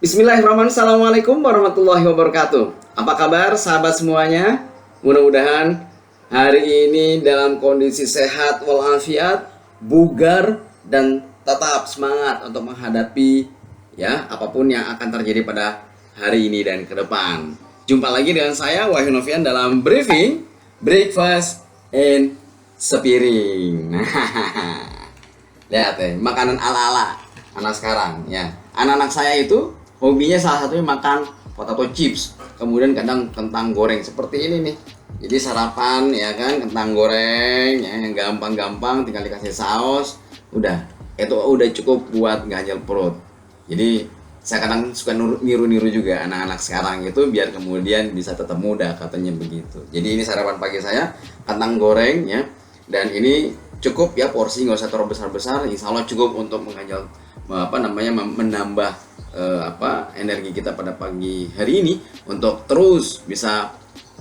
Bismillahirrahmanirrahim. Assalamualaikum warahmatullahi wabarakatuh. Apa kabar sahabat semuanya? Mudah-mudahan hari ini dalam kondisi sehat walafiat, bugar dan tetap semangat untuk menghadapi apapun yang akan terjadi pada hari ini dan ke depan. Jumpa lagi dengan saya Wahyu Novian dalam briefing Breakfast and Sepiring. Lihat makanan ala-ala anak sekarang ya. Anak-anak saya itu hobinya salah satunya makan potato chips, kemudian kadang kentang goreng seperti ini nih. Jadi sarapan ya kan, kentang goreng ya, yang gampang-gampang tinggal dikasih saus, udah itu udah cukup buat ganjal perut. Jadi saya kadang suka niru-niru juga anak-anak sekarang gitu biar kemudian bisa tetap muda katanya begitu. Jadi ini sarapan pagi saya, kentang goreng ya. Dan ini cukup ya, porsi nggak usah terlalu besar-besar, insya Allah cukup untuk mengganjal menambah energi kita pada pagi hari ini untuk terus bisa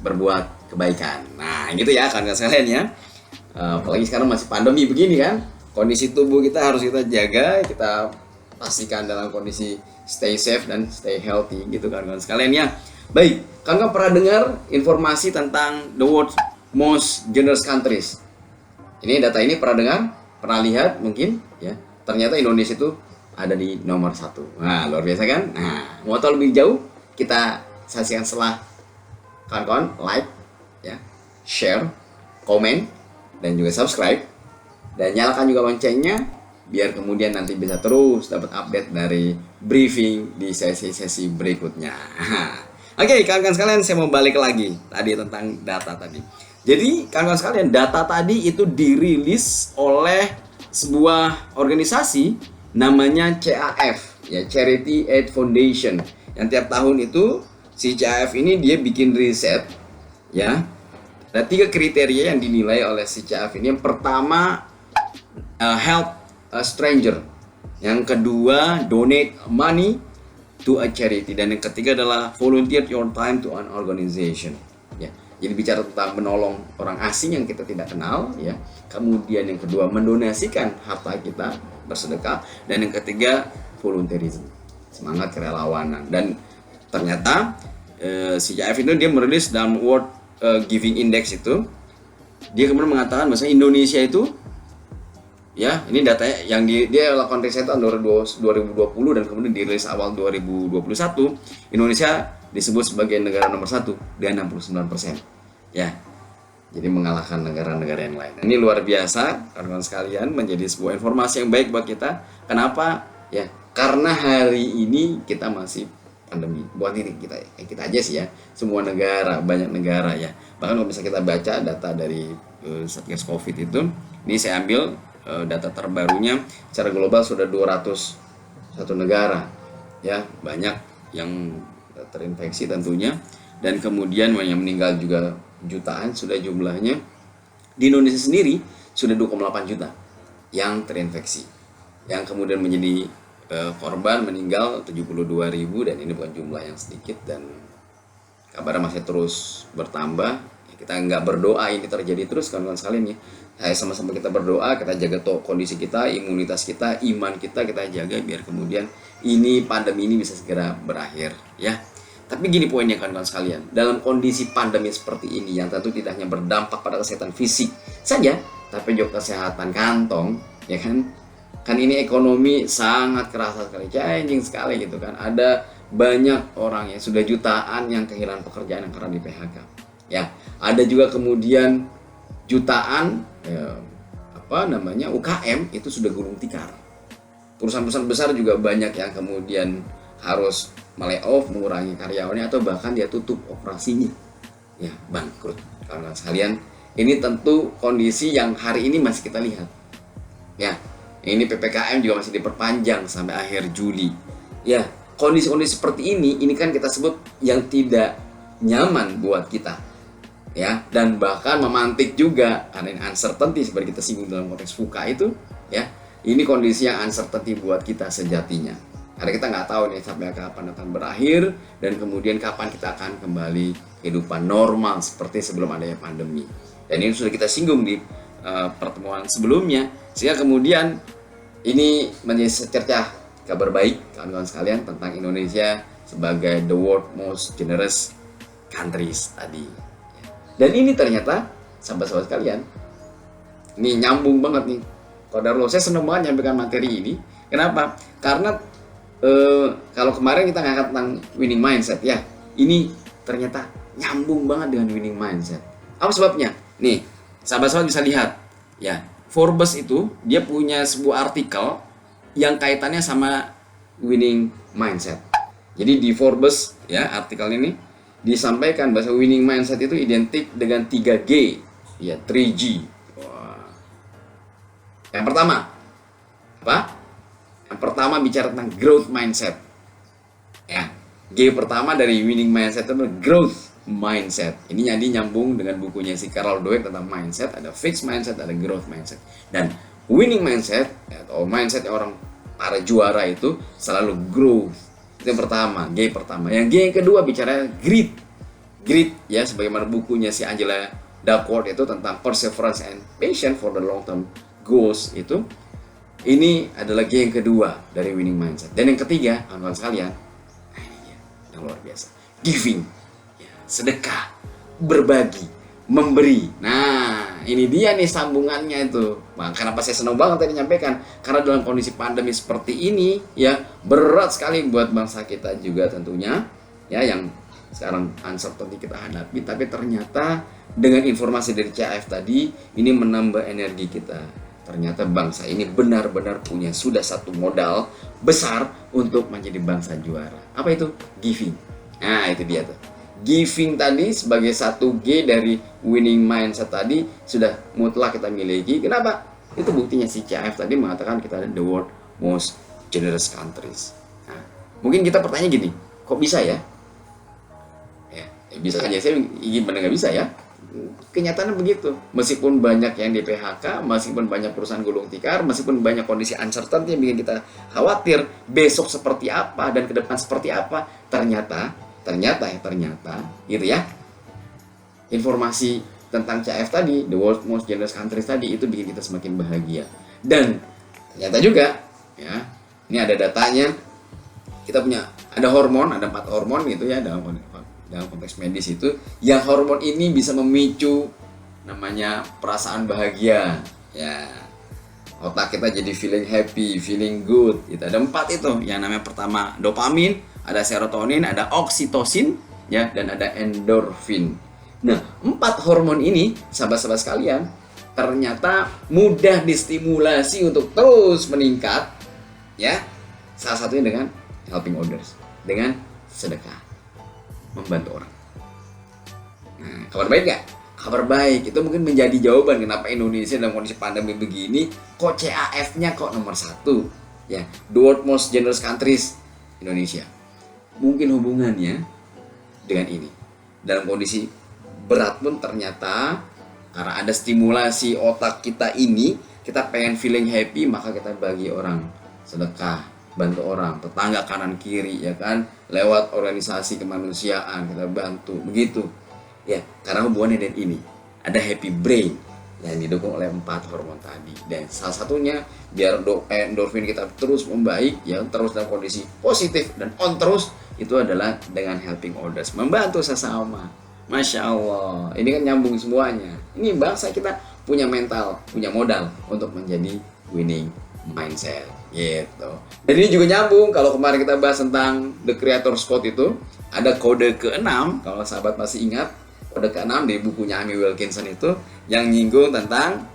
berbuat kebaikan. Nah gitu ya kan sekalian ya. Apalagi sekarang masih pandemi begini kan, kondisi tubuh kita harus kita jaga, kita pastikan dalam kondisi stay safe dan stay healthy gitu kan sekalian ya. Baik, kalian pernah dengar informasi tentang the world's most generous countries? Ini data ini pernah dengar, pernah lihat mungkin ya. Ternyata Indonesia itu ada di nomor 1. Nah, luar biasa kan? Nah, mau tahu lebih jauh, kita saksikan setelah kawan-kawan like, ya, share, komen, dan juga subscribe. Dan nyalakan juga loncengnya, biar kemudian nanti bisa terus dapat update dari briefing di sesi-sesi berikutnya. Oke, kawan-kawan sekalian, saya mau balik lagi tadi tentang data tadi. Jadi, kawan-kawan sekalian, data tadi itu dirilis oleh sebuah organisasi namanya CAF ya, Charity Aid Foundation, yang tiap tahun itu si CAF ini dia bikin riset ya. Ada 3 kriteria yang dinilai oleh si CAF ini. Yang pertama help a stranger, yang kedua donate money to a charity, dan yang ketiga adalah volunteer your time to an organization ya. Jadi bicara tentang menolong orang asing yang kita tidak kenal ya. Kemudian yang kedua mendonasikan harta kita, bersedekah, dan yang ketiga volunteerism, semangat kerelawanan. Dan ternyata si CAF itu dia merilis dalam World Giving Index itu, dia kemudian mengatakan bahwa Indonesia itu ya, ini datanya yang dia lakukan riset tahun 2020 dan kemudian dirilis awal 2021. Indonesia disebut sebagai negara nomor 1 dengan 69% ya. Jadi mengalahkan negara-negara yang lain. Ini luar biasa kawan-kawan sekalian, menjadi sebuah informasi yang baik buat kita. Kenapa? Ya, karena hari ini kita masih pandemi. Buat diri kita aja sih ya. Semua negara, banyak negara ya. Bahkan kalau bisa kita baca data dari Satgas Covid itu, ini saya ambil data terbarunya secara global sudah 201 negara ya, banyak yang terinfeksi tentunya, dan kemudian yang meninggal juga jutaan sudah jumlahnya. Di Indonesia sendiri sudah 2,8 juta yang terinfeksi, yang kemudian menjadi korban meninggal 72.000, dan ini bukan jumlah yang sedikit dan kabarnya masih terus bertambah. Kita nggak berdoa ini terjadi terus kawan-kawan sekalian ya. Sama-sama kita berdoa, kita jaga kondisi kita, imunitas kita, iman kita jaga biar kemudian pandemi ini bisa segera berakhir ya. Tapi gini poinnya kawan-kawan sekalian, dalam kondisi pandemi seperti ini yang tentu tidak hanya berdampak pada kesehatan fisik saja, tapi juga kesehatan kantong ya kan. Kan ini ekonomi sangat kerasa sekali, challenging sekali gitu kan. Ada banyak orang yang sudah jutaan yang kehilangan pekerjaan yang karena di PHK ya. Ada juga kemudian jutaan UKM itu sudah gulung tikar. Perusahaan-perusahaan besar juga banyak yang kemudian harus melay-off, mengurangi karyawannya, atau bahkan dia tutup operasinya ya, bangkrut. Karena sekalian, ini tentu kondisi yang hari ini masih kita lihat ya. Ini PPKM juga masih diperpanjang sampai akhir Juli ya. Kondisi-kondisi seperti ini kan kita sebut yang tidak nyaman buat kita ya, dan bahkan memantik juga karena ini uncertainty seperti kita singgung dalam konteks VUCA itu ya. Ini kondisi yang uncertainty buat kita sejatinya, karena kita nggak tahu nih sampai kapan akan berakhir dan kemudian kapan kita akan kembali kehidupan normal seperti sebelum adanya pandemi. Dan ini sudah kita singgung di pertemuan sebelumnya, sehingga kemudian ini menjadi secercah kabar baik kawan-kawan sekalian tentang Indonesia sebagai the world most generous countries tadi. Dan ini ternyata sahabat-sahabat sekalian, ini nyambung banget nih. Qadarullah, saya seneng banget nyampaikan materi ini. Kenapa? Karena kalau kemarin kita ngangkat tentang winning mindset ya, ini ternyata nyambung banget dengan winning mindset. Apa sebabnya? Nih, sahabat-sahabat bisa lihat ya, Forbes itu dia punya sebuah artikel yang kaitannya sama winning mindset. Jadi di Forbes ya, artikel ini disampaikan bahwa winning mindset itu identik dengan 3G ya, 3G. Wah. Yang pertama apa? Yang pertama bicara tentang growth mindset ya. G pertama dari winning mindset itu growth mindset. Ini jadi nyambung dengan bukunya si Carol Dweck tentang mindset. Ada fixed mindset, ada growth mindset. Dan winning mindset atau mindset orang para juara itu selalu growth. Itu yang pertama, G pertama. Yang G yang kedua bicara grit. Grit ya, sebagaimana bukunya si Angela Duckworth itu tentang perseverance and patience for the long term goals itu. Ini adalah G yang kedua dari winning mindset. Dan yang ketiga, kawan-kawan sekalian, yang luar biasa, giving ya, sedekah, berbagi, memberi. Nah, ini dia nih sambungannya itu. Nah, kenapa saya senang banget tadi nyampaikan? Karena dalam kondisi pandemi seperti ini ya, berat sekali buat bangsa kita juga tentunya ya, yang sekarang uncertainty kita hadapi. Tapi ternyata dengan informasi dari CAF tadi, ini menambah energi kita. Ternyata bangsa ini benar-benar punya sudah satu modal besar untuk menjadi bangsa juara. Apa itu? Giving. Nah, itu dia tuh. Giving tadi sebagai satu G dari winning mindset tadi sudah mutlak kita miliki. Kenapa? Itu buktinya si CAF tadi mengatakan kita ada the world most generous countries. Nah, mungkin kita pertanyaan gini, kok bisa ya? Ya bisa saja, saya ingin mendengar bisa ya. Kenyataannya begitu. Meskipun banyak yang di PHK, meskipun banyak perusahaan gulung tikar, meskipun banyak kondisi uncertainty yang bikin kita khawatir besok seperti apa dan ke depan seperti apa, ternyata gitu ya, informasi tentang CAF tadi, the world most generous countries tadi, itu bikin kita semakin bahagia. Dan ternyata juga ya, ini ada datanya, kita punya ada hormon, ada 4 hormon gitu ya dalam konteks medis itu, yang hormon ini bisa memicu namanya perasaan bahagia ya, otak kita jadi feeling happy, feeling good gitu. Ada 4 itu, yang namanya pertama dopamin, ada serotonin, ada oksitosin ya, dan ada endorfin. Nah, 4 hormon ini sahabat-sahabat sekalian ternyata mudah distimulasi untuk terus meningkat ya. Salah satunya dengan helping others, dengan sedekah, membantu orang. Nah, kabar baik nggak? Kabar baik. Itu mungkin menjadi jawaban kenapa Indonesia dalam kondisi pandemi begini kok CAF-nya kok nomor 1 ya, the world most generous countries, Indonesia. Mungkin hubungannya dengan ini. Dalam kondisi berat pun ternyata karena ada stimulasi otak kita ini, kita pengen feeling happy, maka kita bagi orang, sedekah, bantu orang, tetangga kanan kiri ya kan, lewat organisasi kemanusiaan kita bantu, begitu ya, karena hubungannya dengan ini ada happy brain yang didukung oleh 4 hormon tadi. Dan salah satunya biar endorfin kita terus membaik ya, terus dalam kondisi positif dan on terus, itu adalah dengan helping others, membantu sesama. Masya Allah, ini kan nyambung semuanya. Ini bangsa kita punya mental, punya modal untuk menjadi winning mindset gitu. Dan ini juga nyambung kalau kemarin kita bahas tentang the creator's code itu, ada kode ke-6, kalau sahabat masih ingat, kode ke-6 di bukunya Amy Wilkinson itu yang nyinggung tentang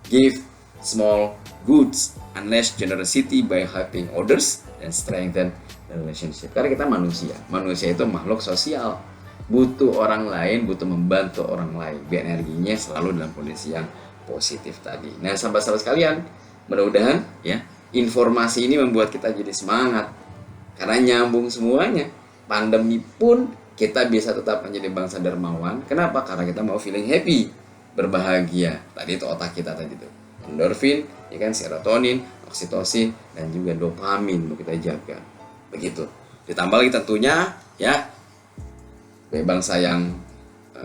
give small goods unless generosity by helping others and strengthen the relationship. Karena kita manusia itu makhluk sosial, butuh orang lain, butuh membantu orang lain biar energinya selalu dalam kondisi yang positif tadi. Nah, sahabat-sahabat sekalian, mudah-mudahan ya informasi ini membuat kita jadi semangat karena nyambung semuanya. Pandemi pun kita bisa tetap menjadi bangsa dermawan. Kenapa? Karena kita mau feeling happy, berbahagia. Tadi itu otak kita tadi itu, endorfin, ya kan, serotonin, oksitosin, dan juga dopamin mau kita jaga. Begitu. Ditambah lagi tentunya ya, sebagai bangsa yang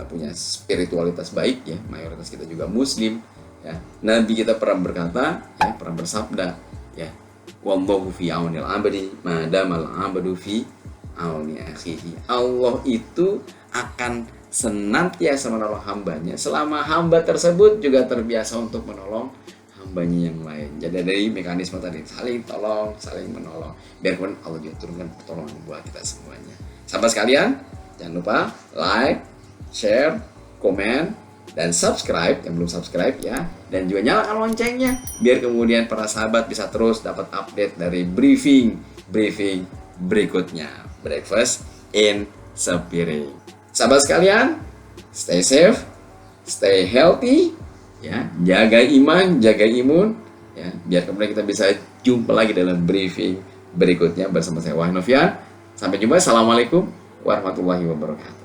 punya spiritualitas baik ya, mayoritas kita juga muslim ya. Nabi kita pernah berkata ya, pernah bersabda ya, Wallahu fi aunil abdi madamal abdu fi auni akhihi. Allah itu akan senantiasa menolong hambanya selama hamba tersebut juga terbiasa untuk menolong hambanya yang lain. Jadi dari mekanisme tadi saling tolong, saling menolong. Biarpun Allah juga turunkan pertolongan buat kita semuanya. Sahabat sekalian, jangan lupa like, share, komen, dan subscribe yang belum subscribe ya, dan juga nyalakan loncengnya biar kemudian para sahabat bisa terus dapat update dari briefing berikutnya. Breakfast in Sepiring. Sahabat sekalian, stay safe, stay healthy ya, jaga iman, jaga imun ya, biar kemudian kita bisa jumpa lagi dalam briefing berikutnya bersama saya Wahyu Novian. Sampai jumpa. Assalamualaikum warahmatullahi wabarakatuh.